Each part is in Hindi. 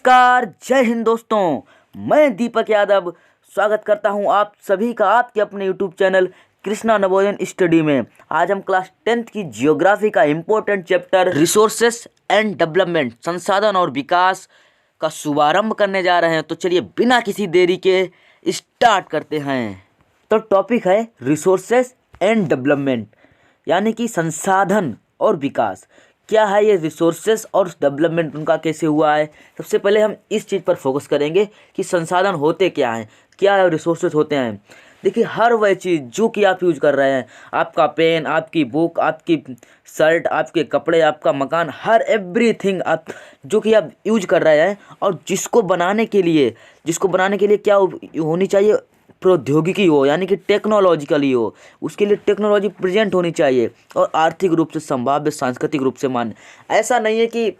नमस्कार, जय हिंद दोस्तों। मैं दीपक यादव स्वागत करता हूं आप सभी का आपके अपने YouTube channel Krishna Navodaya study में। आज हम क्लास 10th की जियोग्राफी का important chapter resources and development, संसाधन और विकास का शुभारंभ करने जा रहे हैं। तो चलिए बिना किसी देरी के स्टार्ट करते हैं। तो टॉपिक है रिसोर्सेस एंड डेवलपमेंट, यानी कि संसाधन और विकास। क्या है ये रिसोर्सेस और डेवलपमेंट, उनका कैसे हुआ है। सबसे पहले हम इस चीज़ पर फोकस करेंगे कि संसाधन होते क्या हैं, क्या रिसोर्सेस होते हैं। देखिए, हर वह चीज़ जो कि आप यूज कर रहे हैं, आपका पेन, आपकी बुक, आपकी शर्ट, आपके कपड़े, आपका मकान, हर एवरीथिंग आप जो कि आप यूज कर रहे हैं, और जिसको बनाने के लिए क्या होनी चाहिए, प्रौद्योगिकी हो, यानी कि टेक्नोलॉजिकली हो, उसके लिए टेक्नोलॉजी प्रेजेंट होनी चाहिए, और आर्थिक रूप से संभाव्य, सांस्कृतिक रूप से मान्य। ऐसा नहीं है कि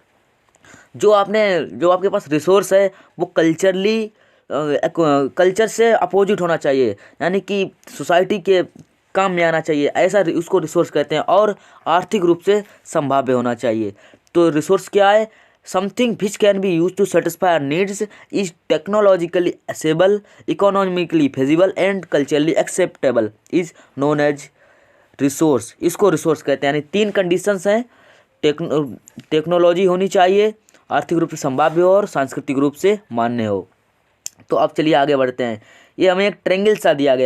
जो आपके पास रिसोर्स है वो कल्चर से अपोजिट होना चाहिए, यानी कि सोसाइटी के काम में आना चाहिए, ऐसा उसको रिसोर्स कहते हैं। और आर्थिक रूप से संभाव्य होना चाहिए। तो रिसोर्स क्या है? Something which can be used to satisfy our needs, is technologically accessible, economically feasible and culturally acceptable, is known as resource। इसको रिसोर्स कहते हैं। यानी तीन कंडीशंस हैं, टेक्नोलॉजी होनी चाहिए, आर्थिक रूप से संभाव्य हो और सांस्कृतिक रूप से मान्य हो। तो अब चलिए आगे बढ़ते हैं। ये हमें एक ट्रेंगल सा दिया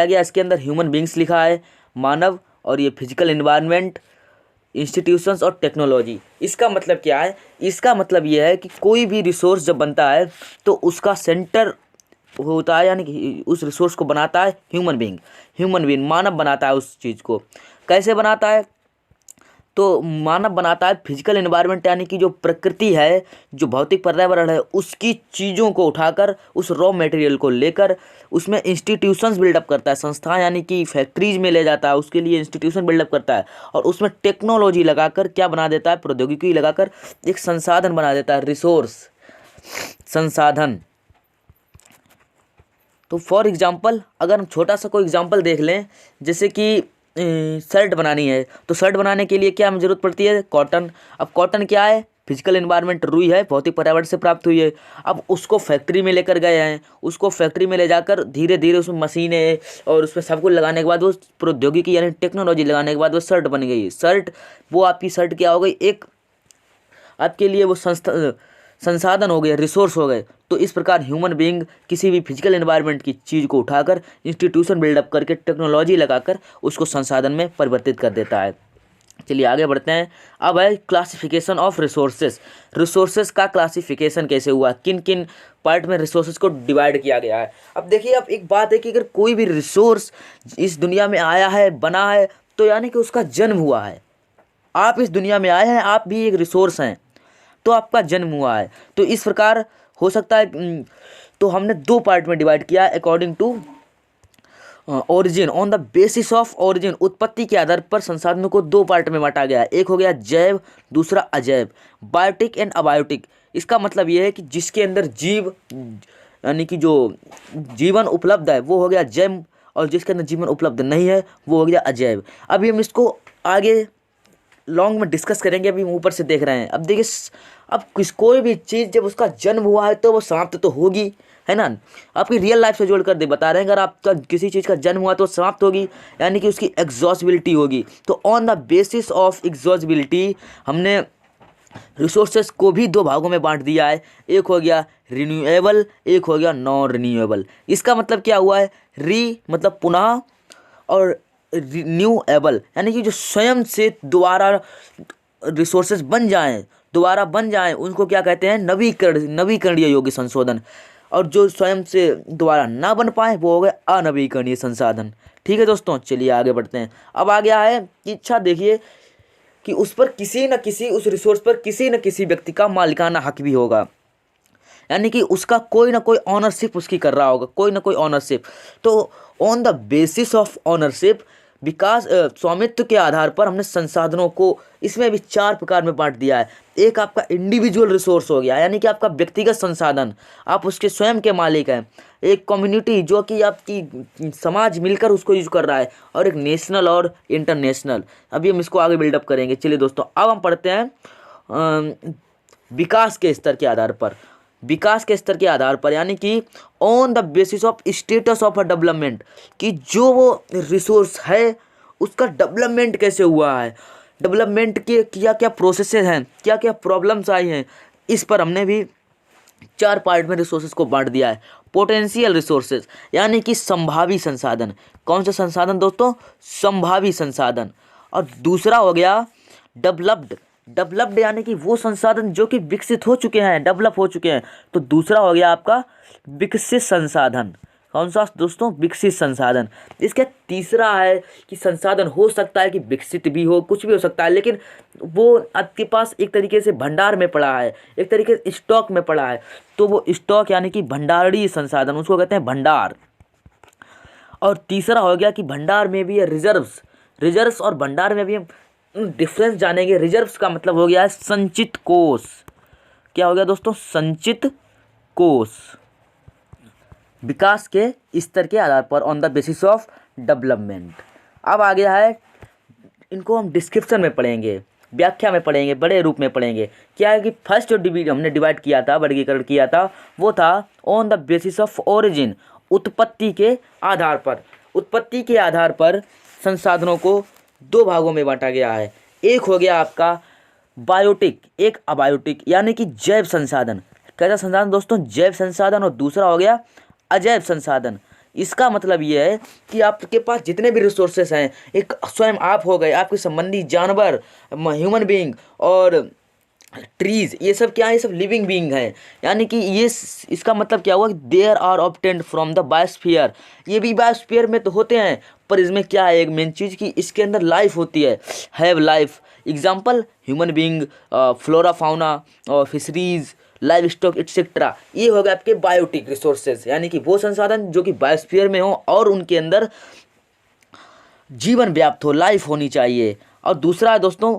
गया, इसके अंदर ह्यूमन बींग्स लिखा है, मानव, और ये फिजिकल एनवायरनमेंट, इंस्टीट्यूशंस और टेक्नोलॉजी। इसका मतलब क्या है? इसका मतलब ये है कि कोई भी रिसोर्स जब बनता है तो उसका सेंटर होता है, यानी कि उस रिसोर्स को बनाता है ह्यूमन बींग, मानव बनाता है उस चीज़ को। कैसे बनाता है? तो मानव बनाता है फिजिकल एनवायरनमेंट, यानी कि जो प्रकृति है, जो भौतिक पर्यावरण है, उसकी चीज़ों को उठाकर, उस रॉ मटेरियल को लेकर उसमें इंस्टीट्यूशंस बिल्डअप करता है, संस्थाएं, यानी कि फैक्ट्रीज में ले जाता है, उसके लिए इंस्टीट्यूशन बिल्डअप करता है, और उसमें टेक्नोलॉजी लगाकर क्या बना देता है, प्रौद्योगिकी लगाकर एक संसाधन बना देता है, रिसोर्स, संसाधन। तो फॉर एग्जाम्पल, अगर हम छोटा सा कोई एग्जाम्पल देख लें, जैसे कि शर्ट बनानी है, तो शर्ट बनाने के लिए क्या हमें ज़रूरत पड़ती है? कॉटन। अब कॉटन क्या है? फिजिकल एनवायरनमेंट, रुई है, भौतिक पर्यावरण से प्राप्त हुई है। अब उसको फैक्ट्री में लेकर गए हैं, उसको फैक्ट्री में ले जाकर धीरे धीरे उसमें मशीनें और उसमें सब कुछ लगाने के बाद वो प्रौद्योगिकी यानी टेक्नोलॉजी लगाने के बाद वो शर्ट बन गई। वो आपकी शर्ट क्या हो गई? एक आपके लिए वो संसाधन हो गए, रिसोर्स हो गए। तो इस प्रकार ह्यूमन बीइंग किसी भी फिजिकल एनवायरनमेंट की चीज़ को उठाकर इंस्टीट्यूशन बिल्डअप करके टेक्नोलॉजी लगाकर उसको संसाधन में परिवर्तित कर देता है। चलिए आगे बढ़ते हैं। अब है क्लासिफिकेशन ऑफ रिसोर्सेस का क्लासिफिकेशन कैसे हुआ, किन किन पार्ट में रिसोर्सेस को डिवाइड किया गया है। अब देखिए, अब एक बात है कि अगर कोई भी रिसोर्स इस दुनिया में आया है, बना है, तो यानी कि उसका जन्म हुआ है। आप इस दुनिया में आए हैं, आप भी एक रिसोर्स हैं, तो आपका जन्म हुआ है। तो इस प्रकार हो सकता है। तो हमने दो पार्ट में डिवाइड किया according to origin, on the basis of origin, उत्पत्ति के आधार पर संसाधनों को दो पार्ट में बांटा गया। एक हो गया जैव, दूसरा अजैव, बायोटिक एंड अबायोटिक। इसका मतलब यह है कि जिसके अंदर जीव यानी कि जो जीवन उपलब्ध है वो हो गया जैव, और जिसके अंदर जीवन उपलब्ध नहीं है वो हो गया अजैव। अभी हम इसको आगे लॉन्ग में डिस्कस करेंगे, अभी हम ऊपर से देख रहे हैं। अब देखिए, अब कोई भी चीज़ जब उसका जन्म हुआ है तो वो समाप्त तो होगी, है ना। आपकी रियल लाइफ से जोड़ कर बता रहे हैं, अगर आपका किसी चीज़ का जन्म हुआ तो समाप्त होगी, यानी कि उसकी एग्जॉस्टिबिलिटी होगी। तो on the basis of exhaustibility हमने रिसोर्सेस को भी दो भागों में बांट दिया है। एक हो गया रिन्यूएबल, एक हो गया नॉन रिन्यूएबल। इसका मतलब क्या हुआ है? मतलब पुनः, और रिन्यूएबल यानी कि जो स्वयं से दोबारा रिसोर्सेज बन जाएं, उनको क्या कहते हैं? नवीकरणीय योग्य संशोधन। और जो स्वयं से दोबारा ना बन पाए वो हो गए अनवीकरणीय संसाधन। ठीक है दोस्तों, चलिए आगे बढ़ते हैं। अब आ गया है कि इच्छा, देखिए कि उस पर उस रिसोर्स पर किसी न किसी व्यक्ति का मालिकाना हक भी होगा, यानी कि उसका कोई ना कोई ऑनरशिप उसकी कर रहा होगा, कोई ना कोई ऑनरशिप। तो on the basis of ownership, विकास स्वामित्व के आधार पर हमने संसाधनों को इसमें भी चार प्रकार में बांट दिया है। एक आपका इंडिविजुअल रिसोर्स हो गया, यानी कि आपका व्यक्तिगत संसाधन, आप उसके स्वयं के मालिक हैं। एक कम्युनिटी, जो कि आपकी समाज मिलकर उसको यूज कर रहा है। और एक नेशनल और इंटरनेशनल। अभी हम इसको आगे बिल्डअप करेंगे। चलिए दोस्तों, अब हम पढ़ते हैं विकास के स्तर के आधार पर, विकास के स्तर के आधार पर, यानी कि on the basis of status of a development, कि जो वो रिसोर्स है उसका डेवलपमेंट कैसे हुआ है, डेवलपमेंट के क्या क्या प्रोसेसेस हैं, क्या क्या प्रॉब्लम्स आई हैं, इस पर हमने भी 4 पार्ट में रिसोर्सेज को बांट दिया है। पोटेंशियल रिसोर्सेज यानी कि संभावी संसाधन, कौन से संसाधन दोस्तों, संभावी संसाधन। और दूसरा हो गया डेवलप्ड, डेवलप्ड यानी कि वो संसाधन जो कि विकसित हो चुके हैं, डेवलप हो चुके हैं। तो दूसरा हो गया आपका विकसित संसाधन, कौन सा दोस्तों, विकसित संसाधन। इसका तीसरा है कि संसाधन हो सकता है कि विकसित भी हो, कुछ भी हो सकता है, लेकिन वो आपके पास एक तरीके से भंडार में पड़ा है, एक तरीके से स्टॉक में पड़ा है, तो वो स्टॉक यानी कि भंडारणीय संसाधन, उसको कहते हैं भंडार। और तीसरा हो गया कि भंडार में भी है रिजर्व्स, रिजर्व्स और भंडार में भी हम डिफरेंस जानेंगे। रिजर्व्स का मतलब हो गया है संचित कोष, क्या हो गया दोस्तों, संचित कोष, विकास के स्तर के आधार पर, on the basis of development. अब आ गया है, इनको हम डिस्क्रिप्शन में पढ़ेंगे, व्याख्या में पढ़ेंगे, बड़े रूप में पढ़ेंगे। क्या है कि फर्स्ट जो हमने डिवाइड किया था, वर्गीकरण किया था, वो था on the basis of origin, उत्पत्ति के आधार पर। उत्पत्ति के आधार पर संसाधनों को 2 भागों में बांटा गया है। एक हो गया आपका बायोटिक, एक अबायोटिक, यानी कि जैव संसाधन। कैसा संसाधन दोस्तों, जैव संसाधन। और दूसरा हो गया अजैव संसाधन। इसका मतलब ये है कि आपके पास जितने भी रिसोर्सेस हैं, एक स्वयं आप हो गए, आपके संबंधी जानवर, ह्यूमन बीइंग और ट्रीज, ये सब क्या है, ये सब लिविंग बीइंग है। यानी कि ये इसका मतलब क्या हुआ कि there are obtained from the biosphere, ये भी बायोस्फीयर में तो होते हैं, पर इसमें क्या है एक मेन चीज़ कि इसके अंदर लाइफ होती है, have life. Example human being, flora fauna और फिशरीज, लाइव स्टॉक एटसेट्रा। ये हो गए आपके बायोटिक रिसोर्सेज, यानी कि वो संसाधन जो कि बायोस्फीयर में हो और उनके अंदर जीवन व्याप्त हो, लाइफ होनी चाहिए। और दूसरा है दोस्तों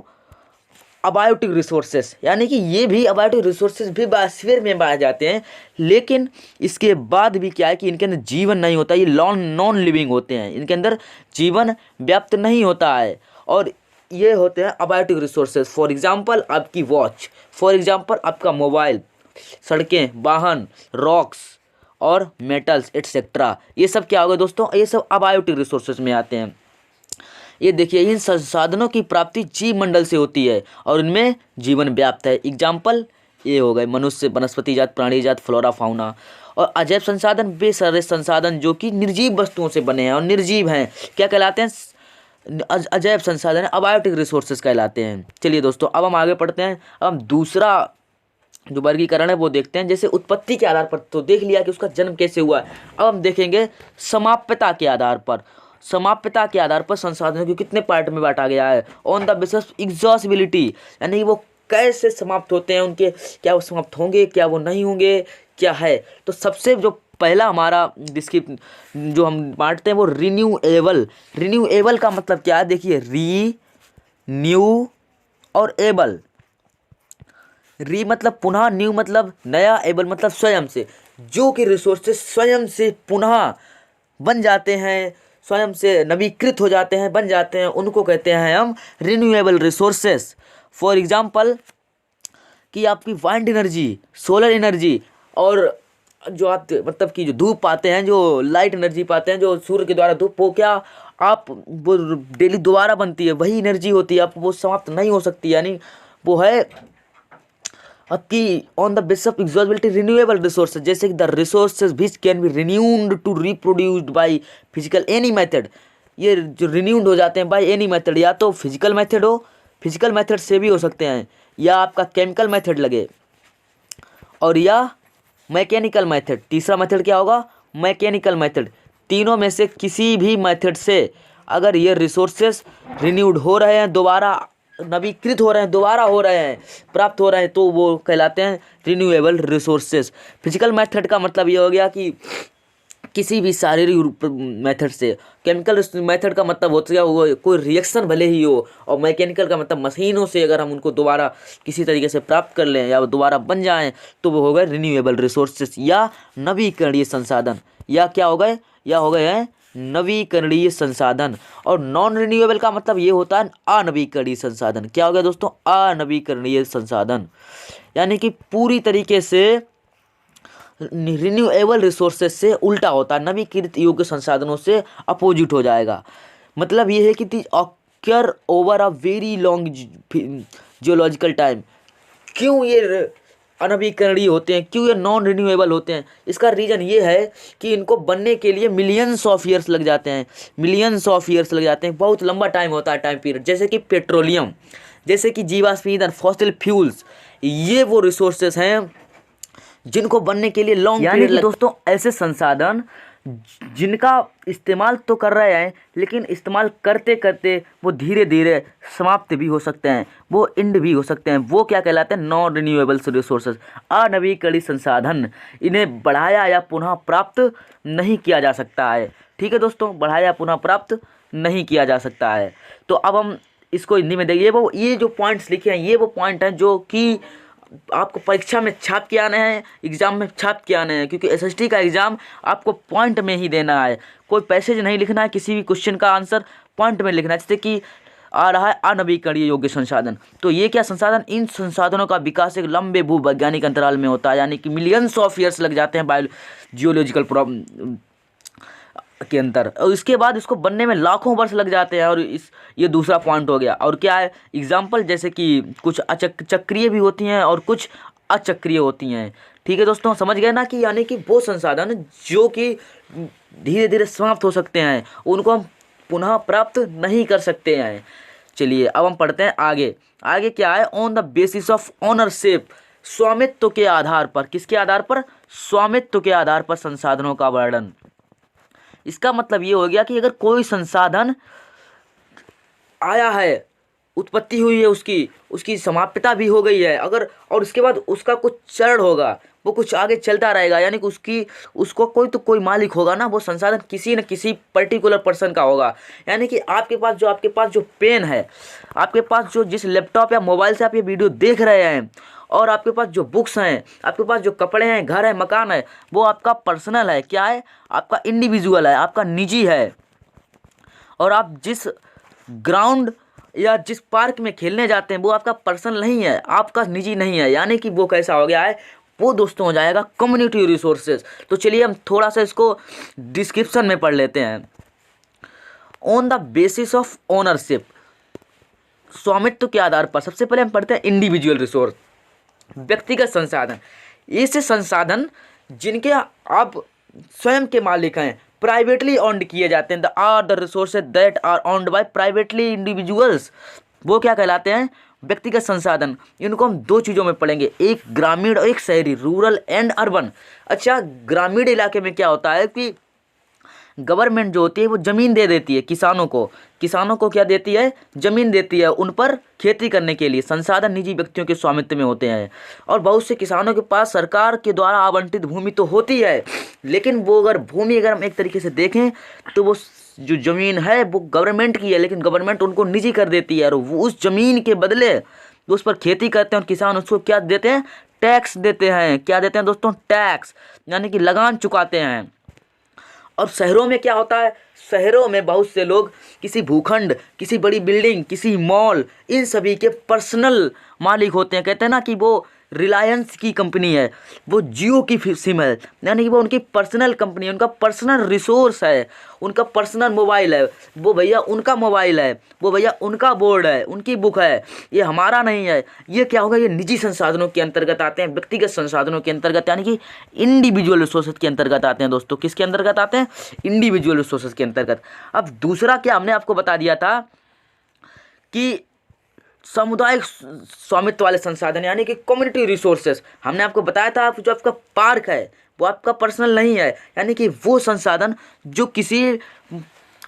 अबायोटिक रिसोर्सेस, यानी कि ये भी अबायोटिक रिसोर्सेस भी बायोस्फीयर में पाए जाते हैं, लेकिन इसके बाद भी क्या है कि इनके अंदर जीवन नहीं होता, ये नॉन लिविंग होते हैं, इनके अंदर जीवन व्याप्त नहीं होता है। और ये होते हैं अबायोटिक रिसोर्सेज। फॉर एग्जांपल आपकी वॉच, फॉर एग्जांपल आपका मोबाइल, सड़कें, वाहन, रॉक्स और मेटल्स एटसेट्रा। ये सब क्या होगा दोस्तों, ये सब अबायोटिक रिसोर्सेज में आते हैं। ये देखिए, इन संसाधनों की प्राप्ति जीव मंडल से होती है और इनमें जीवन व्याप्त है। एग्जाम्पल ये हो गए मनुष्य, वनस्पति जात, प्राणी जात, फ्लोरा फाउना। और अजैव संसाधन वे सारे संसाधन जो कि निर्जीव वस्तुओं से बने हैं और निर्जीव हैं, क्या कहलाते हैं, अजैव संसाधन, अबायोटिक रिसोर्सेज कहलाते हैं। चलिए दोस्तों, अब हम आगे पढ़ते हैं। अब हम दूसरा जो वर्गीकरण है वो देखते हैं। जैसे उत्पत्ति के आधार पर तो देख लिया कि उसका जन्म कैसे हुआ है। अब हम देखेंगे समाप्यता के आधार पर, समाप्यता के आधार पर संसाधनों को कितने पार्ट में बांटा गया है। ऑन द बेसिस एग्जॉस्टिबिलिटी, यानी कि वो कैसे समाप्त होते हैं, उनके क्या वो समाप्त होंगे, क्या वो नहीं होंगे, क्या है। तो सबसे जो पहला हमारा डिस्क्रिप जो हम बांटते हैं वो रिन्यूएबल। रिन्यूएबल का मतलब क्या है, देखिए, री, न्यू और एबल। री मतलब पुनः, न्यू मतलब नया, एबल मतलब स्वयं से, जो कि रिसोर्सेज स्वयं से पुनः बन जाते हैं, स्वयं से नवीकृत हो जाते हैं, बन जाते हैं, उनको कहते हैं हम रिन्यूएबल रिसोर्सेस। फॉर एग्जांपल कि आपकी वाइंड एनर्जी, सोलर एनर्जी, और जो आप मतलब कि जो धूप पाते हैं, जो लाइट एनर्जी पाते हैं, जो सूर्य के द्वारा धूप, वो क्या आप वो डेली दोबारा बनती है, वही एनर्जी होती है, आपको वो समाप्त नहीं हो सकती। यानी वो है आपकी on the basis of exhaustibility renewable resources. जैसे कि the resources which can be renewed to reproduced by physical any method. ये जो रिन्यूड हो जाते हैं बाय एनी मेथड, या तो फिजिकल मेथड हो, फिजिकल मेथड से भी हो सकते हैं, या आपका केमिकल मेथड लगे, और या मैकेनिकल मेथड। तीसरा मेथड क्या होगा, मैकेनिकल मेथड। तीनों में से किसी भी मेथड से अगर ये रिसोर्सेज रिन्यूड हो रहे हैं, दोबारा नवीकृत हो रहे हैं, दोबारा हो रहे हैं, प्राप्त हो रहे हैं, तो वो कहलाते हैं रिन्यूएबल रिसोर्सेज। फिजिकल मेथड का मतलब ये हो गया कि किसी भी शारीरिक मेथड से। केमिकल मेथड का मतलब होता है वो कोई रिएक्शन भले ही हो, और मैकेनिकल का मतलब मशीनों से अगर हम उनको दोबारा किसी तरीके से प्राप्त कर लें या दोबारा बन जाएं, तो वो हो गए रिन्यूएबल रिसोर्सेज या नवीकरणीय संसाधन, या क्या हो गए, या हो गए हैं नवीकरणीय संसाधन। और नॉन रिन्यूएबल का मतलब ये होता है अनवीकरणीय संसाधन। क्या हो गया दोस्तों? अनवीकरणीय संसाधन, यानी कि पूरी तरीके से रिन्यूएबल रिसोर्सेज से उल्टा होता है, नवीकृत योग्य संसाधनों से अपोजिट हो जाएगा। मतलब ये है कि they occur over a very long geological time. क्यों ये अनवीकरणीय होते हैं, क्यों ये नॉन रिन्यूएबल होते हैं? इसका रीज़न ये है कि इनको बनने के लिए मिलियंस ऑफ ईयर्स लग जाते हैं, मिलियंस ऑफ ईयर्स लग जाते हैं, बहुत लंबा टाइम होता है, टाइम पीरियड। जैसे कि पेट्रोलियम, जैसे कि जीवाश्म ईंधन, फॉसिल फ्यूल्स, ये वो रिसोर्सेज हैं जिनको बनने के लिए लॉन्ग पीरियड दोस्तों ऐसे संसाधन जिनका इस्तेमाल तो कर रहे हैं, लेकिन इस्तेमाल करते करते वो धीरे धीरे समाप्त भी हो सकते हैं, वो एंड भी हो सकते हैं। वो क्या कहलाते हैं? नॉन रिन्यूएबल्स रिसोर्सेज, अनवीकरणीय संसाधन। इन्हें बढ़ाया या पुनः प्राप्त नहीं किया जा सकता है। ठीक है दोस्तों, बढ़ाया पुनः प्राप्त नहीं किया जा सकता है। तो अब हम इसको हिंदी में देखिए। वो ये जो पॉइंट्स लिखे हैं, ये वो पॉइंट हैं जो कि आपको परीक्षा में छाप के आने हैं, एग्जाम में छाप के आने हैं, क्योंकि एसएसटी का एग्जाम आपको पॉइंट में ही देना है। कोई पैसेज नहीं लिखना है, किसी भी क्वेश्चन का आंसर पॉइंट में लिखना है। जैसे कि आ रहा है अनवीकरणीय योग्य संसाधन, तो ये क्या संसाधन? इन संसाधनों का विकास एक लंबे भूवैज्ञानिक अंतराल में होता है, यानी कि मिलियंस ऑफ ईयर्स लग जाते हैं जियोलॉजिकल प्रॉब्लम के अंदर, और इसके बाद इसको बनने में लाखों वर्ष लग जाते हैं। और ये दूसरा पॉइंट हो गया। और क्या है एग्जाम्पल? जैसे कि कुछ चक्रीय भी होती हैं और कुछ अचक्रीय होती हैं। ठीक है दोस्तों, समझ गए ना? कि यानी कि वो संसाधन जो कि धीरे धीरे समाप्त हो सकते हैं, उनको हम पुनः प्राप्त नहीं कर सकते हैं। चलिए अब हम पढ़ते हैं आगे। आगे क्या है? On the basis of ownership, स्वामित्व के आधार पर। किसके आधार पर? स्वामित्व के आधार पर संसाधनों का वर्णन। इसका मतलब ये हो गया कि अगर कोई संसाधन आया है, उत्पत्ति हुई है, उसकी समाप्यता भी हो गई है, अगर और उसके बाद उसका कुछ चरण होगा, वो कुछ आगे चलता रहेगा, यानी कि उसको कोई मालिक होगा ना, वो संसाधन किसी न किसी पर्टिकुलर पर्सन का होगा। यानी कि आपके पास जो पेन है, आपके पास जो जिस लैपटॉप या मोबाइल से आप ये वीडियो देख रहे हैं, और आपके पास जो बुक्स हैं, आपके पास जो कपड़े हैं, घर है, मकान है, वो आपका पर्सनल है। क्या है? आपका इंडिविजुअल है, आपका निजी है। और आप जिस ग्राउंड या जिस पार्क में खेलने जाते हैं, वो आपका पर्सनल नहीं है, आपका निजी नहीं है। यानी कि वो कैसा हो गया है? वो दोस्तों हो जाएगा कम्युनिटी रिसोर्सेज। तो चलिए हम थोड़ा सा इसको डिस्क्रिप्शन में पढ़ लेते हैं। On the basis of ownership, स्वामित्व के आधार पर। सबसे पहले हम पढ़ते हैं इंडिविजुअल रिसोर्स, व्यक्तिगत संसाधन। ऐसे संसाधन जिनके आप स्वयं के मालिक हैं, प्राइवेटली ऑन्ड किए जाते हैं। The resources that are owned by privately individuals, वो क्या कहलाते हैं? व्यक्तिगत संसाधन। इनको हम दो चीज़ों में पढ़ेंगे, एक ग्रामीण और एक शहरी, रूरल एंड अर्बन। अच्छा, ग्रामीण इलाके में क्या होता है कि गवर्नमेंट जो होती है वो ज़मीन दे देती है किसानों को क्या देती है? ज़मीन देती है उन पर खेती करने के लिए। संसाधन निजी व्यक्तियों के स्वामित्व में होते हैं, और बहुत से किसानों के पास सरकार के द्वारा आवंटित भूमि तो होती है, लेकिन वो अगर हम एक तरीके से देखें तो वो जो ज़मीन है वो गवर्नमेंट की है, लेकिन गवर्नमेंट उनको निजी कर देती है, और वो उस ज़मीन के बदले वो उस पर खेती करते हैं, और किसान उसको क्या देते हैं? टैक्स देते हैं। क्या देते हैं दोस्तों? टैक्स, यानी कि लगान चुकाते हैं। और शहरों में क्या होता है? शहरों में बहुत से लोग किसी भूखंड, किसी बड़ी बिल्डिंग, किसी मॉल, इन सभी के पर्सनल मालिक होते हैं। कहते हैं ना कि वो रिलायंस की कंपनी है, वो जियो की सिम है, यानी कि वो उनकी पर्सनल कंपनी है, उनका पर्सनल रिसोर्स है, उनका पर्सनल मोबाइल है, वो भैया उनका मोबाइल है, वो भैया उनका बोर्ड है, उनकी बुक है, ये हमारा नहीं है। ये क्या होगा? ये निजी संसाधनों के अंतर्गत आते हैं, व्यक्तिगत संसाधनों के अंतर्गत, यानी कि इंडिविजुअल रिसोर्सेज के अंतर्गत आते हैं दोस्तों। किसके अंतर्गत आते हैं? इंडिविजुअल रिसोर्सेज के अंतर्गत। अब दूसरा क्या हमने आपको बता दिया था कि सामुदायिक स्वामित्व वाले संसाधन, यानी कि कम्युनिटी रिसोर्सेज। हमने आपको बताया था जो आपका पार्क है वो आपका पर्सनल नहीं है, यानी कि वो संसाधन जो किसी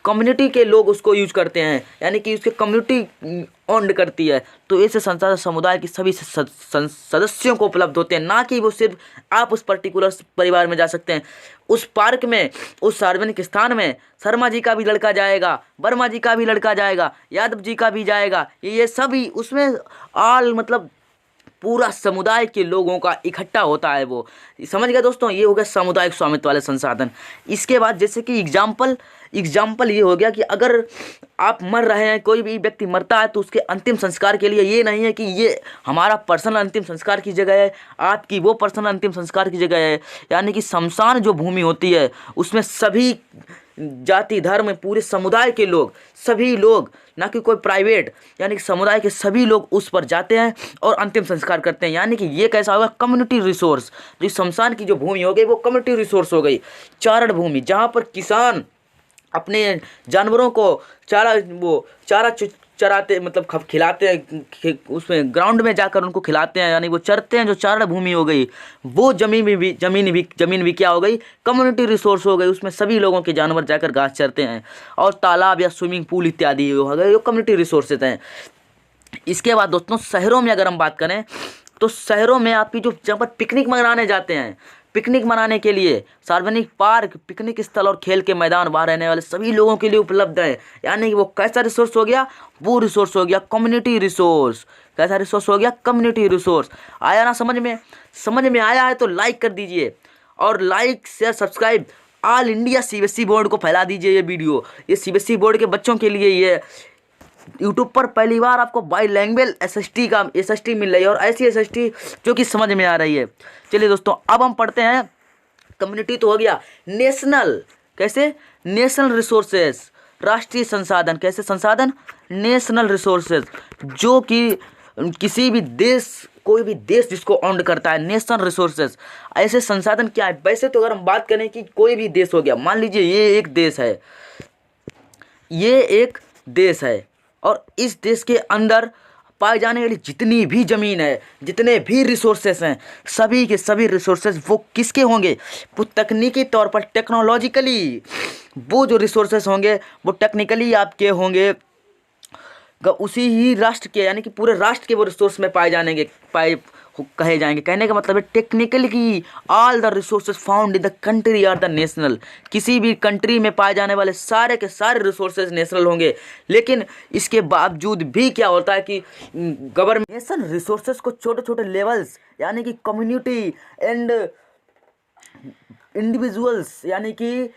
कम्युनिटी के लोग उसको यूज करते हैं, यानी कि उसके कम्युनिटी ऑन्ड करती है। तो ऐसे संसाधन समुदाय के सभी सदस्यों को उपलब्ध होते हैं, ना कि वो सिर्फ आप उस पर्टिकुलर परिवार में जा सकते हैं। उस पार्क में, उस सार्वजनिक स्थान में शर्मा जी का भी लड़का जाएगा, वर्मा जी का भी लड़का जाएगा, यादव जी का भी जाएगा, ये सभी उसमें ऑल मतलब पूरा समुदाय के लोगों का इकट्ठा होता है वो। समझ गए दोस्तों, ये हो गया सामुदायिक स्वामित्व वाले संसाधन। इसके बाद जैसे कि एग्जाम्पल ये हो गया कि अगर आप मर रहे हैं, कोई भी व्यक्ति मरता है तो उसके अंतिम संस्कार के लिए ये नहीं है कि ये हमारा पर्सनल अंतिम संस्कार की जगह है, आपकी वो पर्सनल अंतिम संस्कार की जगह है। यानी कि शमशान जो भूमि होती है उसमें सभी जाति धर्म पूरे समुदाय के लोग, सभी लोग, ना कि कोई प्राइवेट, यानी कि समुदाय के सभी लोग उस पर जाते हैं और अंतिम संस्कार करते हैं। यानी कि ये कैसा होगा, कम्युनिटी रिसोर्स। जो शमशान की जो भूमि हो गई वो कम्युनिटी रिसोर्स हो गई, चारण भूमि, जहाँ पर किसान अपने जानवरों को चारा चराते, मतलब खिलाते हैं, उसमें ग्राउंड में जाकर उनको खिलाते हैं, यानी वो चरते हैं, जो चारण भूमि हो गई। वो जमीन भी क्या हो गई, कम्युनिटी रिसोर्स हो गई। उसमें सभी लोगों के जानवर जाकर घास चरते हैं। और तालाब या स्विमिंग पूल इत्यादि हो गए, जो कम्युनिटी रिसोर्सेज हैं। इसके बाद दोस्तों शहरों में अगर हम बात करें तो शहरों में आपकी जो जहाँ पर पिकनिक मनाने जाते हैं, पिकनिक मनाने के लिए सार्वजनिक पार्क, पिकनिक स्थल और खेल के मैदान वहाँ रहने वाले सभी लोगों के लिए उपलब्ध है। यानी कि वो कैसा रिसोर्स हो गया, वो रिसोर्स हो गया कम्युनिटी रिसोर्स। कैसा रिसोर्स हो गया, कम्युनिटी रिसोर्स। आया ना समझ में? समझ में आया है तो लाइक कर दीजिए, और like share subscribe all India CBSE board को फैला दीजिए ये वीडियो। ये सीबीएसई बोर्ड के बच्चों के लिए ये यूट्यूब पर पहली बार आपको बाई लैंग्वेज एसएसटी मिल रही है, और ऐसी एसएसटी जो कि समझ में आ रही है। चलिए दोस्तों, अब हम पढ़ते हैं। कम्युनिटी तो हो गया, नेशनल, कैसे, नेशनल रिसोर्सेज, राष्ट्रीय संसाधन। कैसे संसाधन, नेशनल रिसोर्सेज, जो कि किसी भी देश, कोई भी देश जिसको ऑन करता है, नेशनल रिसोर्सेज। ऐसे संसाधन क्या है? वैसे तो अगर हम बात करें कि कोई भी देश हो गया, मान लीजिए ये एक देश है, ये एक देश है, और इस देश के अंदर पाए जाने वाली जितनी भी ज़मीन है, जितने भी रिसोर्सेस हैं, सभी के सभी रिसोर्सेस वो किसके होंगे, वो तकनीकी तौर पर, टेक्नोलॉजिकली, वो जो रिसोर्सेस होंगे वो टेक्निकली आपके होंगे उसी ही राष्ट्र के, यानी कि पूरे राष्ट्र के वो रिसोर्स में कहे जाएंगे। कहने का मतलब है टेक्निकली कि all the resources found in the country are the national. किसी भी कंट्री में पाए जाने वाले सारे के सारे रिसोर्सेज नेशनल होंगे। लेकिन इसके बावजूद भी क्या होता है कि गवर्नमेंट नेशनल रिसोर्सेज को छोटे छोटे लेवल्स, यानी कि कम्युनिटी एंड इंडिविजुअल्स, यानी कि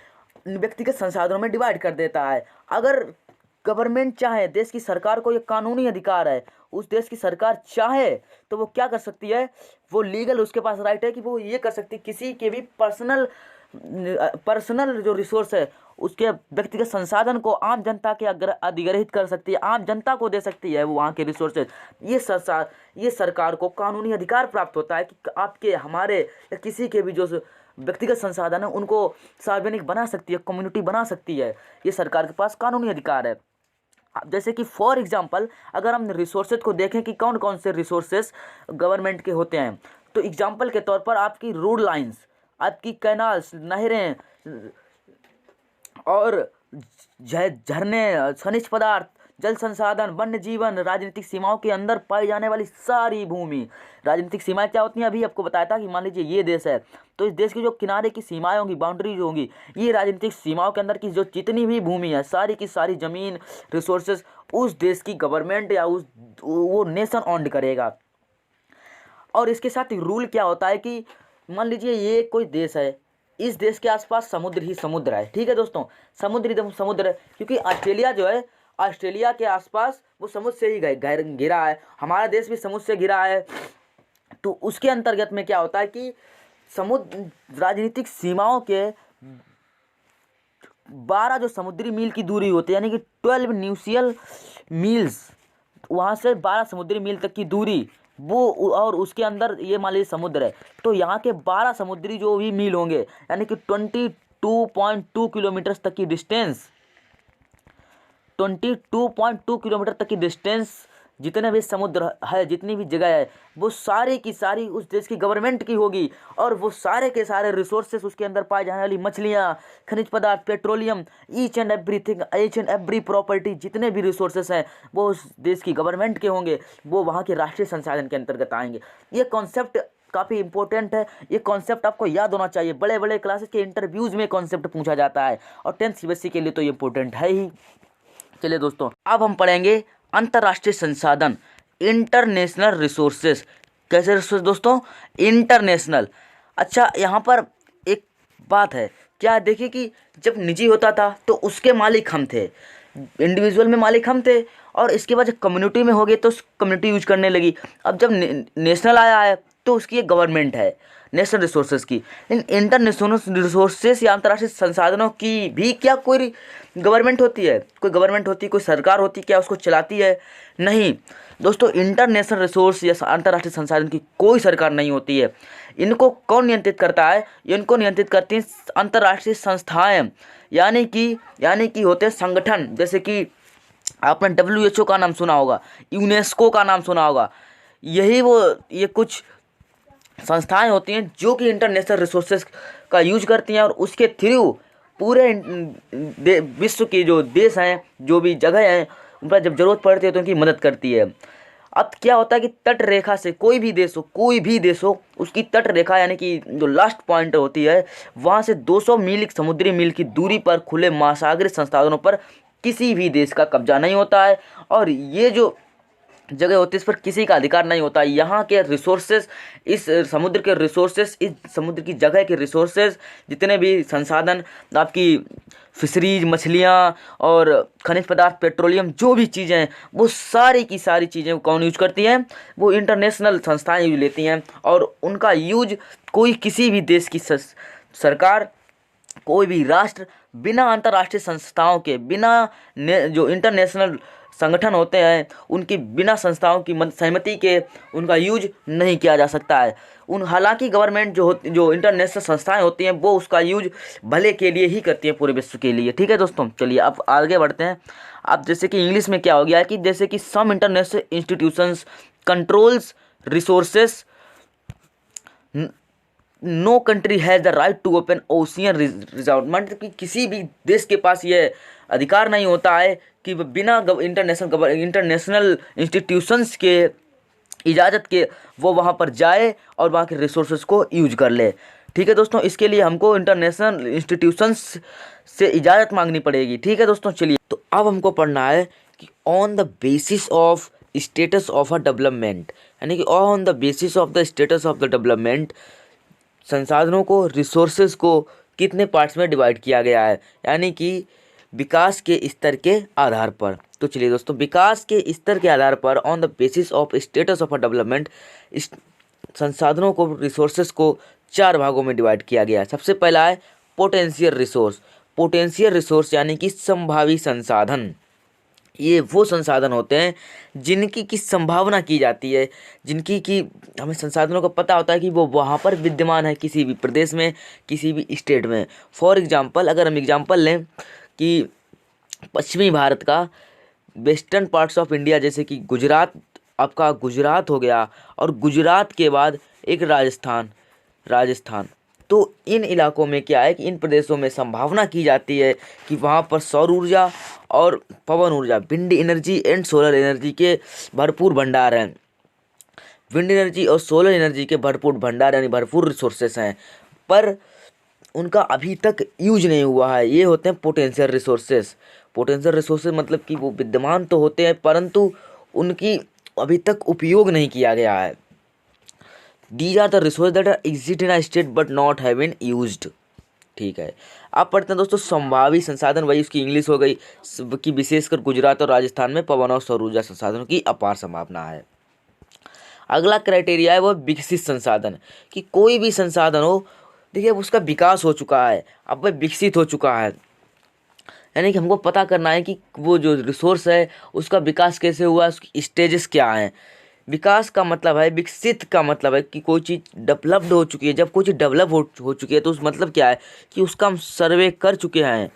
व्यक्तिगत संसाधनों में डिवाइड कर देता है। अगर गवर्नमेंट चाहे, देश की सरकार को ये कानूनी अधिकार है, उस देश की सरकार चाहे तो वो क्या कर सकती है, वो लीगल उसके पास राइट है कि वो ये कर सकती है, किसी के भी पर्सनल जो रिसोर्स है उसके व्यक्तिगत संसाधन को आम जनता के अधिग्रहित कर सकती है, आम जनता को दे सकती है वो वहाँ के रिसोर्सेज। ये सरकार को कानूनी अधिकार प्राप्त होता है कि आपके, हमारे या किसी के भी जो व्यक्तिगत संसाधन है उनको सार्वजनिक बना सकती है, कम्युनिटी बना सकती है। ये सरकार के पास कानूनी अधिकार है। जैसे कि फॉर एग्जांपल अगर हम रिसोर्सेज को देखें कि कौन कौन से रिसोर्सेज गवर्नमेंट के होते हैं, तो एग्जांपल के तौर पर आपकी रोड लाइंस, आपकी कैनाल्स, नहरें और झरने, खनिज पदार्थ, जल संसाधन, वन्य जीवन, राजनीतिक सीमाओं के अंदर पाई जाने वाली सारी भूमि। राजनीतिक सीमाएं क्या होती हैं, अभी आपको बताया था कि मान लीजिए ये देश है तो इस देश की जो किनारे की सीमाएं होंगी, बाउंड्री होंगी, ये राजनीतिक सीमाओं के अंदर की जो जितनी भी भूमि है, सारी की सारी जमीन, रिसोर्सेज उस देश की गवर्नमेंट या वो नेशन ऑन करेगा। और इसके साथ ही रूल क्या होता है कि मान लीजिए ये कोई देश है, इस देश के आसपास समुद्र ही समुद्र है। ठीक है दोस्तों, समुद्र ही समुद्र है, क्योंकि ऑस्ट्रेलिया जो है, ऑस्ट्रेलिया के आसपास वो समुद्र से ही घिरा है, हमारा देश भी समुद्र से घिरा है। तो उसके अंतर्गत में क्या होता है कि समुद्र राजनीतिक सीमाओं के 12 जो समुद्री मील की दूरी होती है, यानी कि 12 न्यूसियल मील्स, वहाँ से 12 समुद्री मील तक की दूरी वो, और उसके अंदर ये मान लीजिए समुद्र है, तो यहाँ के 12 समुद्री जो भी मील होंगे, यानी कि 22.2 किलोमीटर तक की डिस्टेंस, 22.2 किलोमीटर तक की डिस्टेंस जितने भी समुद्र है, जितनी भी जगह है, वो सारी की सारी उस देश की गवर्नमेंट की होगी। और वो सारे के सारे रिसोर्सेस, उसके अंदर पाई जाने वाली मछलियाँ, खनिज पदार्थ, petroleum, each and every property, जितने भी रिसोर्सेस हैं वो उस देश की गवर्नमेंट के होंगे, वो वहाँ के राष्ट्रीय संसाधन के अंतर्गत आएंगे। ये कॉन्सेप्ट काफ़ी इंपॉर्टेंट है, ये कॉन्सेप्ट आपको याद होना चाहिए। बड़े बड़े क्लासेस के इंटरव्यूज़ में कॉन्सेप्ट पूछा जाता है, और 10th सीबीएसई के लिए तो ये इंपॉर्टेंट है ही। चलिए दोस्तों, अब हम पढ़ेंगे अंतर्राष्ट्रीय संसाधन, इंटरनेशनल रिसोर्सेस। कैसे रिसोर्स दोस्तों? इंटरनेशनल। अच्छा, यहाँ पर एक बात है, क्या देखिए कि जब निजी होता था तो उसके मालिक हम थे, इंडिविजुअल में मालिक हम थे, और इसके बाद जब कम्युनिटी में हो गए तो कम्युनिटी यूज करने लगी। अब जब नेशनल आया है तो उसकी एक गवर्नमेंट है, नेशनल रिसोर्सेज की। लेकिन इंटरनेशनल रिसोर्सेज या अंतर्राष्ट्रीय संसाधनों की भी क्या कोई गवर्नमेंट होती है? कोई गवर्नमेंट होती है, कोई सरकार होती है, क्या उसको चलाती है? नहीं दोस्तों, इंटरनेशनल रिसोर्स या अंतर्राष्ट्रीय संसाधन की कोई सरकार नहीं होती है। इनको कौन नियंत्रित करता है? इनको नियंत्रित करती हैं अंतर्राष्ट्रीय संस्थाएं, यानी कि होते हैं संगठन। जैसे कि आपने WHO का नाम सुना होगा, यूनेस्को का नाम सुना होगा। ये कुछ संस्थाएं होती हैं जो कि इंटरनेशनल रिसोर्सेज का यूज करती हैं, और उसके थ्रू पूरे विश्व के जो देश हैं, जो भी जगह हैं, उन पर जब जरूरत पड़ती है तो उनकी मदद करती है। अब क्या होता है कि तट रेखा से कोई भी देश हो, उसकी तट रेखा यानी कि जो लास्ट पॉइंट होती है, वहाँ से 200 मील समुद्री मील की दूरी पर खुले महासागरीय संसाधनों पर किसी भी देश का कब्जा नहीं होता है, और ये जो जगह होती है इस पर किसी का अधिकार नहीं होता। यहाँ के रिसोर्सेज, इस समुद्र के रिसोर्सेज, इस समुद्र की जगह के रिसोर्सेज, जितने भी संसाधन, आपकी फिशरीज, मछलियाँ और खनिज पदार्थ, पेट्रोलियम, जो भी चीज़ें हैं, वो सारी की सारी चीज़ें कौन यूज करती हैं? वो इंटरनेशनल संस्थाएं यूज लेती हैं, और उनका यूज कोई किसी भी देश की सरकार, कोई भी राष्ट्र बिना अंतर्राष्ट्रीय संस्थाओं के, बिना जो इंटरनेशनल संगठन होते हैं उनकी बिना संस्थाओं की सहमति के उनका यूज नहीं किया जा सकता है। हालांकि गवर्नमेंट जो इंटरनेशनल संस्थाएं होती हैं वो उसका यूज भले के लिए ही करती हैं, पूरे विश्व के लिए। ठीक है दोस्तों, चलिए अब आगे बढ़ते हैं। अब जैसे कि इंग्लिश में क्या हो गया है कि जैसे कि some international institutions controls resources, no country has the right to open ocean reserve. मतलब कि किसी भी देश के पास ये अधिकार नहीं होता है कि बिना इंटरनेशनल इंस्टीट्यूशंस के इजाज़त के वो वहाँ पर जाए और वहाँ के रिसोर्सेज को यूज कर ले। ठीक है दोस्तों, इसके लिए हमको इंटरनेशनल इंस्टीट्यूशंस से इजाज़त मांगनी पड़ेगी। ठीक है दोस्तों, चलिए तो अब हमको पढ़ना है कि on the basis of status of a development, यानी कि on the basis of the status of the development, संसाधनों को, रिसोर्सेज को कितने पार्ट्स में डिवाइड किया गया है, यानी कि विकास के स्तर के आधार पर। तो चलिए दोस्तों, विकास के स्तर के आधार पर on the basis of status of a development, संसाधनों को, रिसोर्सेज को 4 भागों में डिवाइड किया गया है। सबसे पहला है पोटेंशियल रिसोर्स। पोटेंशियल रिसोर्स यानी कि संभावी संसाधन। ये वो संसाधन होते हैं जिनकी की संभावना की जाती है, जिनकी की हमें संसाधनों का पता होता है कि वो वहाँ पर विद्यमान है, किसी भी प्रदेश में, किसी भी स्टेट में। फॉर एग्जांपल, अगर हम एग्जांपल लें कि पश्चिमी भारत का, वेस्टर्न पार्ट्स ऑफ इंडिया, जैसे कि गुजरात, आपका गुजरात हो गया, और गुजरात के बाद एक राजस्थान। तो इन इलाकों में क्या है कि इन प्रदेशों में संभावना की जाती है कि वहाँ पर सौर ऊर्जा और पवन ऊर्जा, wind energy and solar energy के भरपूर भंडार हैं। विंड एनर्जी और सोलर एनर्जी के भरपूर भंडार यानी भरपूर रिसोर्सेस हैं, पर उनका अभी तक यूज नहीं हुआ है। ये होते हैं पोटेंशियल रिसोर्सेस। पोटेंशियल रिसोर्सेज मतलब कि वो विद्यमान तो होते हैं परंतु उनकी अभी तक उपयोग नहीं किया गया है। These are the resources that are exist in a state but not have been used। ठीक है, आप पढ़ते हैं दोस्तों संभावी संसाधन, वही उसकी इंग्लिश हो गई कि विशेषकर गुजरात और राजस्थान में पवन और सौर ऊर्जा संसाधनों की अपार संभावना है। अगला क्राइटेरिया है वो विकसित संसाधन, कि कोई भी संसाधन हो, देखिए उसका विकास हो चुका है, अब वह विकसित हो चुका है, यानी कि हमको पता करना है कि वो जो रिसोर्स है उसका विकास कैसे हुआ, उसकी स्टेजेस क्या हैं। विकास का मतलब है, विकसित का मतलब है कि कोई चीज़ डेवलप्ड हो चुकी है। जब कोई चीज़ डेवलप हो चुकी है तो उस मतलब क्या है कि उसका हम सर्वे कर चुके हैं।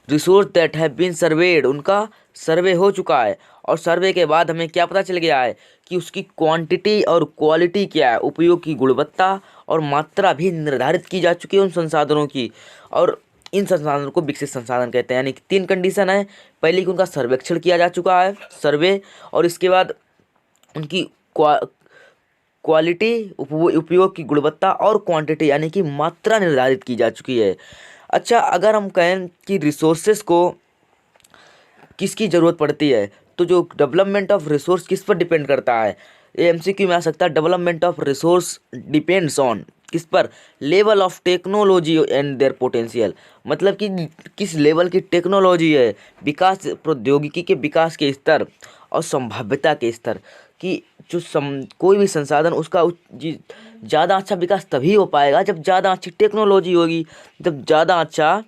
Resource that have been surveyed, उनका सर्वे हो चुका है, और सर्वे के बाद हमें क्या पता चल गया है कि उसकी क्वांटिटी और क्वालिटी क्या है, उपयोग की गुणवत्ता और मात्रा भी निर्धारित की जा चुकी है उन संसाधनों की, और इन संसाधनों को विकसित संसाधन कहते हैं। यानी कि 3 कंडीशन है। पहली कि उनका सर्वेक्षण किया जा चुका है, सर्वे, और इसके बाद उनकी क्वालिटी, उपयोग की गुणवत्ता, और क्वांटिटी यानी कि मात्रा निर्धारित की जा चुकी है। अच्छा, अगर हम कहें कि रिसोर्सेज को किसकी ज़रूरत पड़ती है, तो जो डेवलपमेंट ऑफ रिसोर्स किस पर डिपेंड करता है, ये एमसीक्यू में आ सकता है। Development of resource depends on किस पर, level of technology and their potential, मतलब कि किस लेवल की टेक्नोलॉजी है, विकास प्रौद्योगिकी के विकास के स्तर और संभाव्यता के स्तर कि जो कोई भी संसाधन उसका ज़्यादा अच्छा विकास तभी हो पाएगा जब ज़्यादा अच्छी टेक्नोलॉजी होगी, जब ज़्यादा अच्छा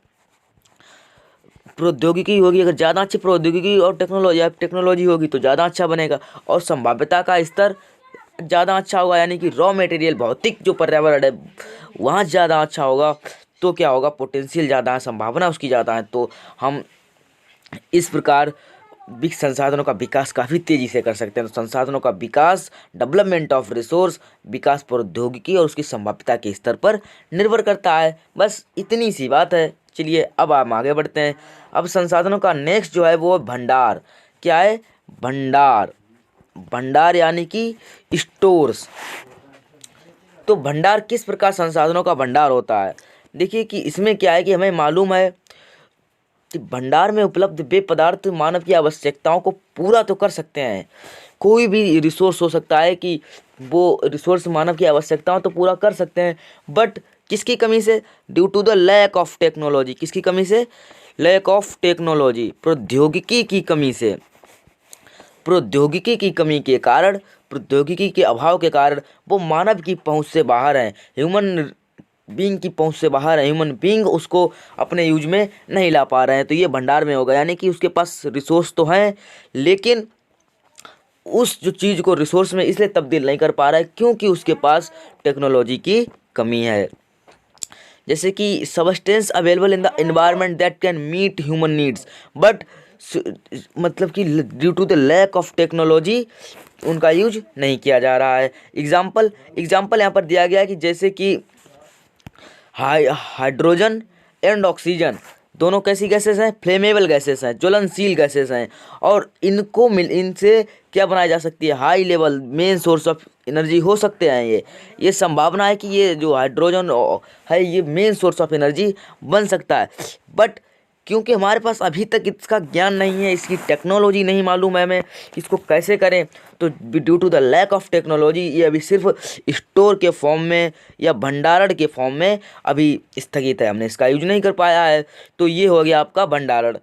प्रौद्योगिकी होगी। अगर ज़्यादा अच्छी प्रौद्योगिकी और टेक्नोलॉजी होगी तो ज़्यादा अच्छा बनेगा, और संभाव्यता का स्तर ज़्यादा अच्छा होगा, यानी कि रॉ मटेरियल भौतिक जो पर्यावरण है वहाँ ज़्यादा अच्छा होगा। तो क्या होगा, पोटेंशियल ज़्यादा है, संभावना उसकी ज़्यादा है। तो हम इस प्रकार संसाधनों का विकास काफ़ी तेज़ी से कर सकते हैं। तो संसाधनों का विकास, डेवलपमेंट ऑफ रिसोर्स, विकास प्रौद्योगिकी और उसकी संभाव्यता के स्तर पर निर्भर करता है। बस इतनी सी बात है। चलिए अब हम आगे बढ़ते हैं। अब संसाधनों का नेक्स्ट जो है वो भंडार। क्या है, भंडार। भंडार यानी कि स्टोर्स। तो भंडार किस प्रकार संसाधनों का भंडार होता है, देखिए कि इसमें क्या है कि हमें मालूम है कि भंडार में उपलब्ध वे पदार्थ मानव की आवश्यकताओं को पूरा तो कर सकते हैं। कोई भी रिसोर्स हो सकता है कि वो रिसोर्स मानव की आवश्यकताओं तो पूरा कर सकते हैं, बट किसकी कमी से, due to the lack of technology. किसकी कमी से, लैक ऑफ टेक्नोलॉजी, प्रौद्योगिकी की कमी से। प्रौद्योगिकी की कमी के कारण, प्रौद्योगिकी के अभाव के कारण वो मानव की पहुंच से बाहर है, ह्यूमन बीइंग की पहुंच से बाहर है। ह्यूमन बीइंग उसको अपने यूज में नहीं ला पा रहे हैं। तो ये भंडार में होगा, यानी कि उसके पास रिसोर्स तो हैं लेकिन उस जो चीज़ को रिसोर्स में इसलिए तब्दील नहीं कर पा रहा है क्योंकि उसके पास टेक्नोलॉजी की कमी है। जैसे कि substance available in the environment that can meet human needs, but मतलब कि due to the lack of technology उनका यूज नहीं किया जा रहा है। एग्जाम्पल यहाँ पर दिया गया है कि जैसे कि हाइड्रोजन एंड ऑक्सीजन दोनों कैसी गैसेस हैं, फ्लेमेबल गैसेस हैं, ज्वलनशील गैसेस हैं, और इनसे क्या बनाई जा सकती है, high level main source of energy हो सकते हैं। ये संभावना है कि ये जो हाइड्रोजन है ये मेन सोर्स ऑफ एनर्जी बन सकता है, बट क्योंकि हमारे पास अभी तक इसका ज्ञान नहीं है, इसकी टेक्नोलॉजी नहीं मालूम है हमें इसको कैसे करें, तो due to the lack of technology ये अभी सिर्फ स्टोर के फॉर्म में या भंडारण के फॉर्म में अभी स्थगित है, हमने इसका यूज नहीं कर पाया है। तो ये हो गया आपका भंडारण।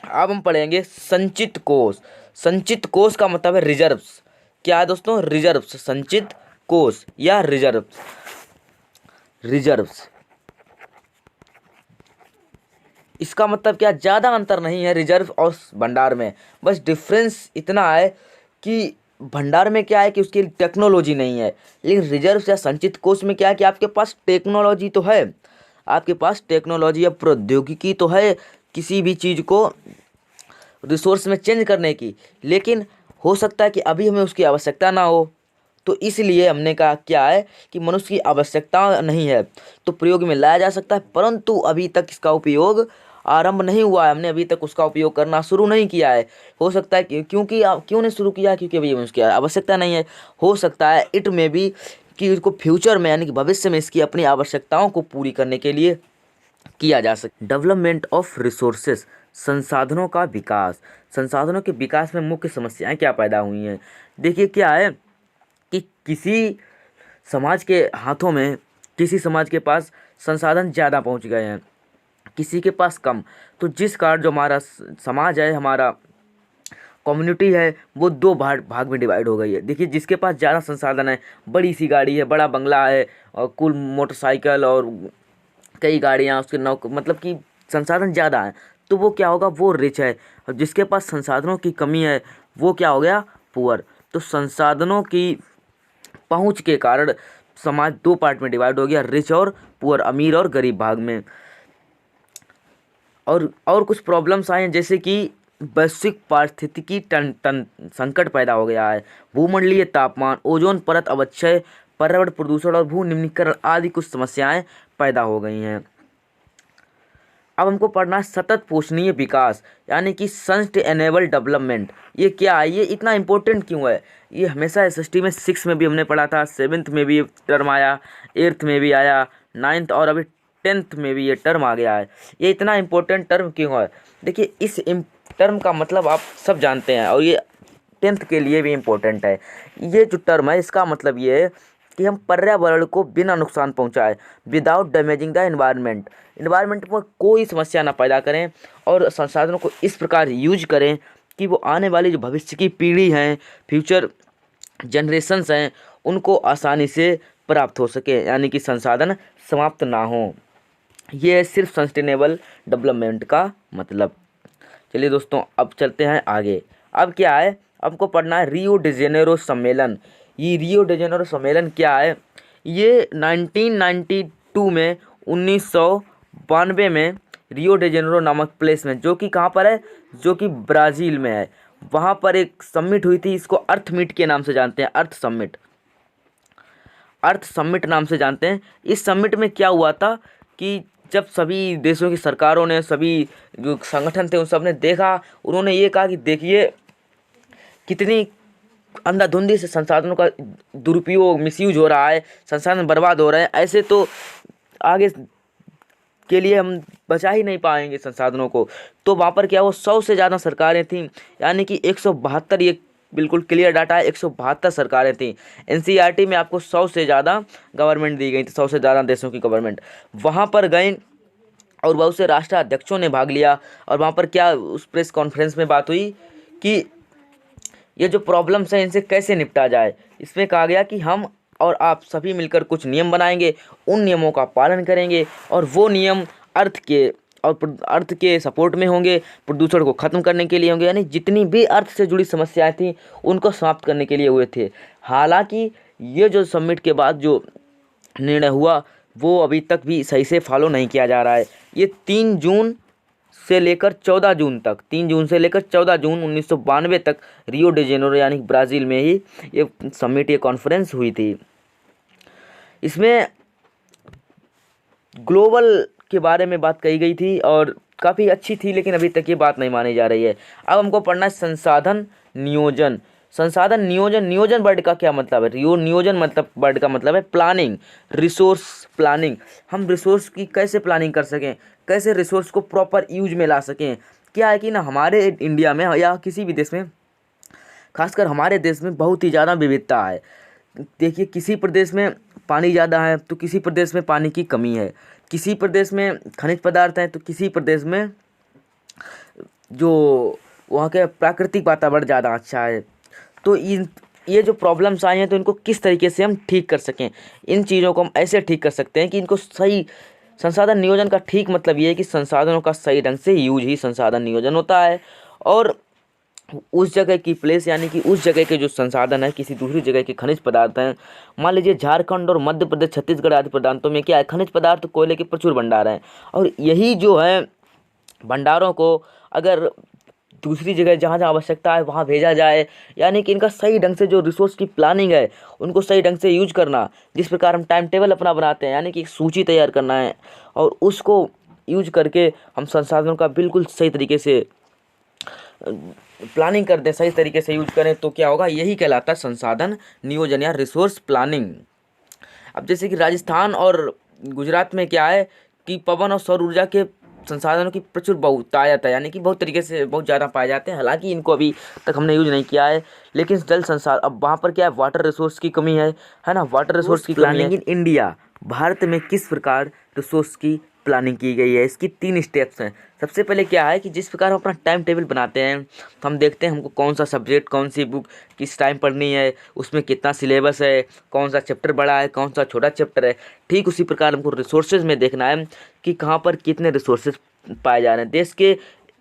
अब हम पढ़ेंगे संचित कोष। संचित कोष का मतलब है रिजर्व्स। क्या है दोस्तों, रिजर्व्स, संचित कोष या रिजर्व्स। इसका मतलब क्या, ज़्यादा अंतर नहीं है रिजर्व और भंडार में, बस डिफरेंस इतना है कि भंडार में क्या है कि उसकी टेक्नोलॉजी नहीं है, लेकिन रिजर्व या संचित कोष में क्या है कि आपके पास टेक्नोलॉजी तो है, आपके पास टेक्नोलॉजी या प्रौद्योगिकी तो है किसी भी चीज़ को रिसोर्स में चेंज करने की, लेकिन हो सकता है कि अभी हमें उसकी आवश्यकता ना हो। तो इसलिए हमने कहा क्या है कि मनुष्य की आवश्यकता नहीं है तो प्रयोग में लाया जा सकता है, परंतु अभी तक इसका उपयोग आरंभ नहीं हुआ है, हमने अभी तक उसका उपयोग करना शुरू नहीं किया है। हो सकता है कि क्योंकि क्यों नहीं शुरू किया, क्योंकि अभी उसकी आवश्यकता नहीं है। हो सकता है इट में भी कि उसको फ्यूचर में यानी कि भविष्य में इसकी अपनी आवश्यकताओं को पूरी करने के लिए किया जा सके। डेवलपमेंट ऑफ रिसोर्सेस, संसाधनों का विकास। संसाधनों के विकास में मुख्य समस्याएं क्या पैदा हुई हैं, देखिए क्या है कि किसी समाज के हाथों में, किसी समाज के पास संसाधन ज़्यादा पहुंच गए हैं, किसी के पास कम, तो जिस कारण जो हमारा समाज है, हमारा कम्युनिटी है, वो दो भाग में डिवाइड हो गई है। देखिए जिसके पास ज़्यादा संसाधन है, बड़ी सी गाड़ी है, बड़ा बंगला है और कुल मोटरसाइकिल और कई गाड़ियाँ, उसके मतलब कि संसाधन ज़्यादा है, तो वो क्या होगा, वो रिच है। और जिसके पास संसाधनों की कमी है वो क्या हो गया, पुअर। तो संसाधनों की पहुंच के कारण समाज दो पार्ट में डिवाइड हो गया, रिच और पुअर, अमीर और गरीब भाग में। और कुछ प्रॉब्लम्स आए हैं जैसे कि वैश्विक पारिस्थितिकी संकट पैदा हो गया है, भूमंडलीय तापमान, ओजोन परत अवक्षय, पर्यावरण प्रदूषण और भू निम्नीकरण आदि कुछ समस्याएं पैदा हो गई हैं। अब हमको पढ़ना है सतत पोषणीय विकास यानी कि सस्टेनेबल डेवलपमेंट। ये क्या है, ये इतना इम्पोर्टेंट क्यों है, ये हमेशा एसएसटी में 6 में भी हमने पढ़ा था, 7th में भी टर्म आया, 8th में भी आया, 9th और अभी 10th में भी ये टर्म आ गया है। ये इतना इम्पोर्टेंट टर्म क्यों है, देखिए इस टर्म का मतलब आप सब जानते हैं और ये 10th के लिए भी इम्पोर्टेंट है। ये जो टर्म है इसका मतलब ये है कि हम पर्यावरण को बिना नुकसान पहुंचाए, without damaging the environment, environment में कोई समस्या ना पैदा करें और संसाधनों को इस प्रकार यूज करें कि वो आने वाली जो भविष्य की पीढ़ी हैं, फ्यूचर जनरेशन्स हैं, उनको आसानी से प्राप्त हो सके, यानी कि संसाधन समाप्त ना हो। ये है सिर्फ सस्टेनेबल डेवलपमेंट का मतलब। चलिए दोस्तों अब चलते हैं आगे। अब क्या है, आपको पढ़ना है रियो डी जेनेरो सम्मेलन। ये रियो डी जेनेरो सम्मेलन क्या है, ये 1992 में 1992 में रियो डी जेनेरो नामक प्लेस में, जो कि कहाँ पर है, जो कि ब्राज़ील में है, वहाँ पर एक समिट हुई थी। इसको अर्थ मीट के नाम से जानते हैं, अर्थ समिट नाम से जानते हैं। इस समिट में क्या हुआ था कि जब सभी देशों की सरकारों ने, सभी जो संगठन थे उन सब ने देखा, उन्होंने ये कहा कि देखिए कितनी अंधाधुंधी से संसाधनों का दुरुपयोग, मिसयूज हो रहा है, संसाधन बर्बाद हो रहे हैं, ऐसे तो आगे के लिए हम बचा ही नहीं पाएंगे संसाधनों को। तो वहाँ पर क्या, वो 100 से ज़्यादा सरकारें थीं, यानी कि 172, ये बिल्कुल क्लियर डाटा है, 172 सरकारें थीं। एनसीईआरटी में आपको 100 से ज़्यादा गवर्नमेंट दी गई थी, 100 से ज़्यादा देशों की गवर्नमेंट वहाँ पर गई और बहुत से राष्ट्राध्यक्षों ने भाग लिया। और वहाँ पर क्या, उस प्रेस कॉन्फ्रेंस में बात हुई कि ये जो प्रॉब्लम्स हैं इनसे कैसे निपटा जाए। इसमें कहा गया कि हम और आप सभी मिलकर कुछ नियम बनाएंगे, उन नियमों का पालन करेंगे और वो नियम अर्थ के सपोर्ट में होंगे, प्रदूषण को ख़त्म करने के लिए होंगे, यानी जितनी भी अर्थ से जुड़ी समस्याएं थी उनको समाप्त करने के लिए हुए थे। हालांकि ये जो समिट के बाद जो निर्णय हुआ वो अभी तक भी सही से फॉलो नहीं किया जा रहा है। ये 3 जून से लेकर 14 जून तक, 3 जून से लेकर 14 जून 1992 तक रियो डी जेनेरो यानी ब्राज़ील में ही ये समिट, ये कॉन्फ्रेंस हुई थी। इसमें ग्लोबल के बारे में बात कही गई थी और काफ़ी अच्छी थी, लेकिन अभी तक ये बात नहीं मानी जा रही है। अब हमको पढ़ना है संसाधन नियोजन। नियोजन वर्ड का क्या मतलब है, नियोजन मतलब वर्ड का मतलब है प्लानिंग, रिसोर्स प्लानिंग। हम रिसोर्स की कैसे प्लानिंग कर सकें, कैसे रिसोर्स को प्रॉपर यूज में ला सकें। क्या है कि ना, हमारे इंडिया में या किसी भी देश में, खासकर हमारे देश में बहुत ही ज़्यादा विविधता है। देखिए, किसी प्रदेश में पानी ज़्यादा है तो किसी प्रदेश में पानी की कमी है, किसी प्रदेश में खनिज पदार्थ हैं तो किसी प्रदेश में जो वहाँ के प्राकृतिक वातावरण ज़्यादा अच्छा है। तो ये जो प्रॉब्लम्स आई हैं तो इनको किस तरीके से हम ठीक कर सकें, इन चीज़ों को हम ऐसे ठीक कर सकते हैं कि इनको सही, संसाधन नियोजन का ठीक मतलब ये है कि संसाधनों का सही ढंग से यूज ही संसाधन नियोजन होता है। और उस जगह की प्लेस, यानी कि उस जगह के जो संसाधन है, किसी दूसरी जगह के खनिज पदार्थ हैं, मान लीजिए झारखंड और मध्य प्रदेश, छत्तीसगढ़ आदि प्रांतों में क्या है, खनिज पदार्थ, कोयले के प्रचुर भंडार हैं, और यही जो है भंडारों को अगर दूसरी जगह जहाँ जहाँ आवश्यकता है वहाँ भेजा जाए, यानी कि इनका सही ढंग से जो रिसोर्स की प्लानिंग है उनको सही ढंग से यूज करना, जिस प्रकार हम टाइम टेबल अपना बनाते हैं, यानी कि एक सूची तैयार करना है और उसको यूज करके हम संसाधनों का बिल्कुल सही तरीके से प्लानिंग कर दें, सही तरीके से यूज करें, तो क्या होगा, यही कहलाता है संसाधन नियोजन या रिसोर्स प्लानिंग। अब जैसे कि राजस्थान और गुजरात में क्या है कि पवन और सौर ऊर्जा के संसाधनों की प्रचुर बहुतायत है, यानी कि बहुत तरीके से बहुत ज़्यादा पाए जाते हैं। हालांकि इनको अभी तक हमने यूज नहीं किया है, लेकिन जल संसाधन, अब वहाँ पर क्या है, वाटर रिसोर्स की कमी है ना, वाटर रिसोर्स की प्लानिंग इन इंडिया, भारत में किस प्रकार रिसोर्स की प्लानिंग की गई है, इसकी 3 स्टेप्स हैं। सबसे पहले क्या है कि जिस प्रकार हम अपना टाइम टेबल बनाते हैं, तो हम देखते हैं हमको कौन सा सब्जेक्ट, कौन सी बुक किस टाइम पढ़नी है, उसमें कितना सिलेबस है, कौन सा चैप्टर बड़ा है, कौन सा छोटा चैप्टर है। ठीक उसी प्रकार हमको रिसोर्सेज में देखना है कि कहाँ पर कितने रिसोर्सेज पाए जा रहे हैं। देश के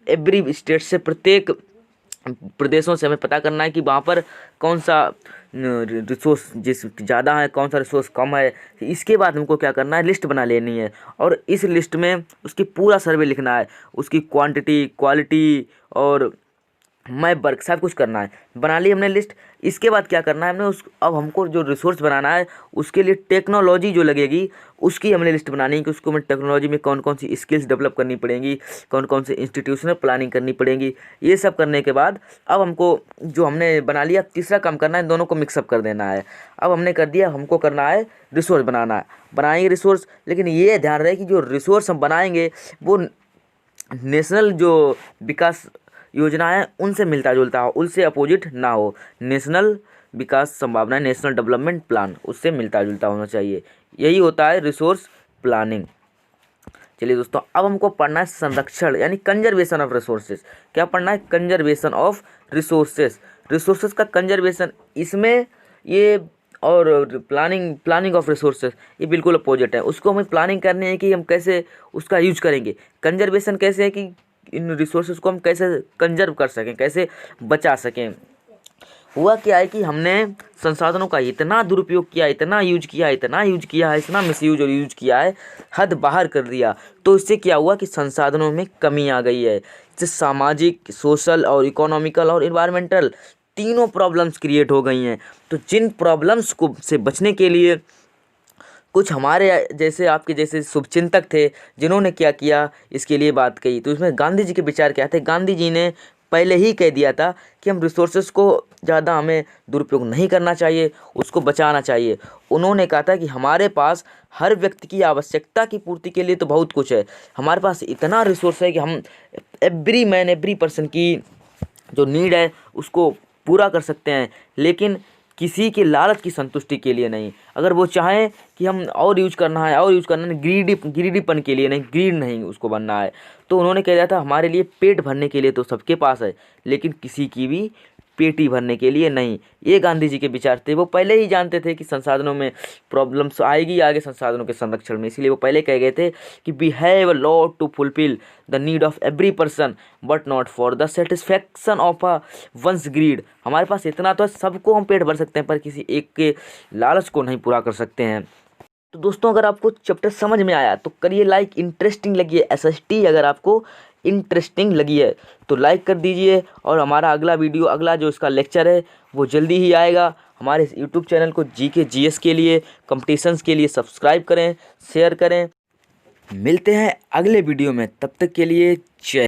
एवरी स्टेट से, प्रत्येक प्रदेशों से हमें पता करना है कि वहाँ पर कौन सा रिसोर्स जिस ज़्यादा है, कौन सा रिसोर्स कम है। इसके बाद हमको क्या करना है, लिस्ट बना लेनी है और इस लिस्ट में उसकी पूरा सर्वे लिखना है, उसकी क्वांटिटी, क्वालिटी और मैप वर्क सब कुछ करना है। बना ली हमने लिस्ट। इसके बाद क्या करना है हमने, अब हमको जो रिसोर्स बनाना है उसके लिए टेक्नोलॉजी जो लगेगी उसकी हमने लिस्ट बनानी है कि उसको हमें टेक्नोलॉजी में कौन कौन सी स्किल्स डेवलप करनी पड़ेंगी, कौन कौन से इंस्टीट्यूशनल प्लानिंग करनी पड़ेगी। ये सब करने के बाद अब हमको जो हमने बना लिया, तीसरा काम करना है, दोनों को मिक्सअप कर देना है। अब हमने कर दिया, हमको करना है रिसोर्स बनाना है, बनाएंगे रिसोर्स, लेकिन ये ध्यान रहे कि जो रिसोर्स हम बनाएंगे वो नेशनल जो विकास योजनाएं उनसे मिलता जुलता हो, उससे अपोजिट ना हो। नेशनल विकास संभावना, नेशनल डेवलपमेंट प्लान, उससे मिलता जुलता होना चाहिए। यही होता है रिसोर्स प्लानिंग। चलिए दोस्तों, अब हमको पढ़ना है संरक्षण यानी कंजर्वेशन ऑफ रिसोर्सेज। क्या पढ़ना है? Conservation of resources. रिसोर्सेज का कंजर्वेशन, इसमें ये और प्लानिंग ऑफ रिसोर्सेज ये बिल्कुल अपोजिट है। उसको हमें प्लानिंग करनी है कि हम कैसे उसका यूज करेंगे। कंजर्वेशन कैसे है कि इन रिसोर्सेज को हम कैसे कंजर्व कर सकें, कैसे बचा सकें। हुआ क्या है कि हमने संसाधनों का इतना दुरुपयोग किया, इतना यूज किया है, इतना मिसयूज और यूज किया है, हद बाहर कर दिया। तो इससे क्या हुआ कि संसाधनों में कमी आ गई है। इससे सामाजिक, सोशल और इकोनॉमिकल और इन्वायरमेंटल तीनों प्रॉब्लम्स क्रिएट हो गई हैं। तो जिन प्रॉब्लम्स को से बचने के लिए कुछ हमारे जैसे, आपके जैसे शुभचिंतक थे, जिन्होंने क्या किया, इसके लिए बात कही। तो इसमें गांधी जी के विचार क्या थे? गांधी जी ने पहले ही कह दिया था कि हम रिसोर्सेज को ज़्यादा हमें दुरुपयोग नहीं करना चाहिए, उसको बचाना चाहिए। उन्होंने कहा था कि हमारे पास हर व्यक्ति की आवश्यकता की पूर्ति के लिए तो बहुत कुछ है, हमारे पास इतना रिसोर्स है कि हम एवरी पर्सन की जो नीड है उसको पूरा कर सकते हैं, लेकिन किसी के लालच की संतुष्टि के लिए नहीं। अगर वो चाहें कि हम और यूज करना है, ग्रीडीपन के लिए नहीं, ग्रीड नहीं उसको बनना है। तो उन्होंने कह दिया था हमारे लिए पेट भरने के लिए तो सबके पास है, लेकिन किसी की भी पेटी भरने के लिए नहीं। ये गांधी जी के विचार थे। वो पहले ही जानते थे कि संसाधनों में प्रॉब्लम्स आएगी आगे संसाधनों के संरक्षण में, इसीलिए वो पहले कह गए थे कि we have a law to fulfil the need of every person but not for the satisfaction of a one's greed. हमारे पास इतना तो है, सबको हम पेट भर सकते हैं, पर किसी एक के लालच को नहीं पूरा कर सकते हैं। तो दोस्तों, अगर आपको चैप्टर समझ में आया तो करिए लाइक। इंटरेस्टिंग लगी है SST अगर आपको इंटरेस्टिंग लगी है तो लाइक कर दीजिए। और हमारा अगला जो इसका लेक्चर है वो जल्दी ही आएगा। हमारे इस यूट्यूब चैनल को GK GS के लिए, कंपटीशंस के लिए सब्सक्राइब करें, शेयर करें। मिलते हैं अगले वीडियो में, तब तक के लिए जय।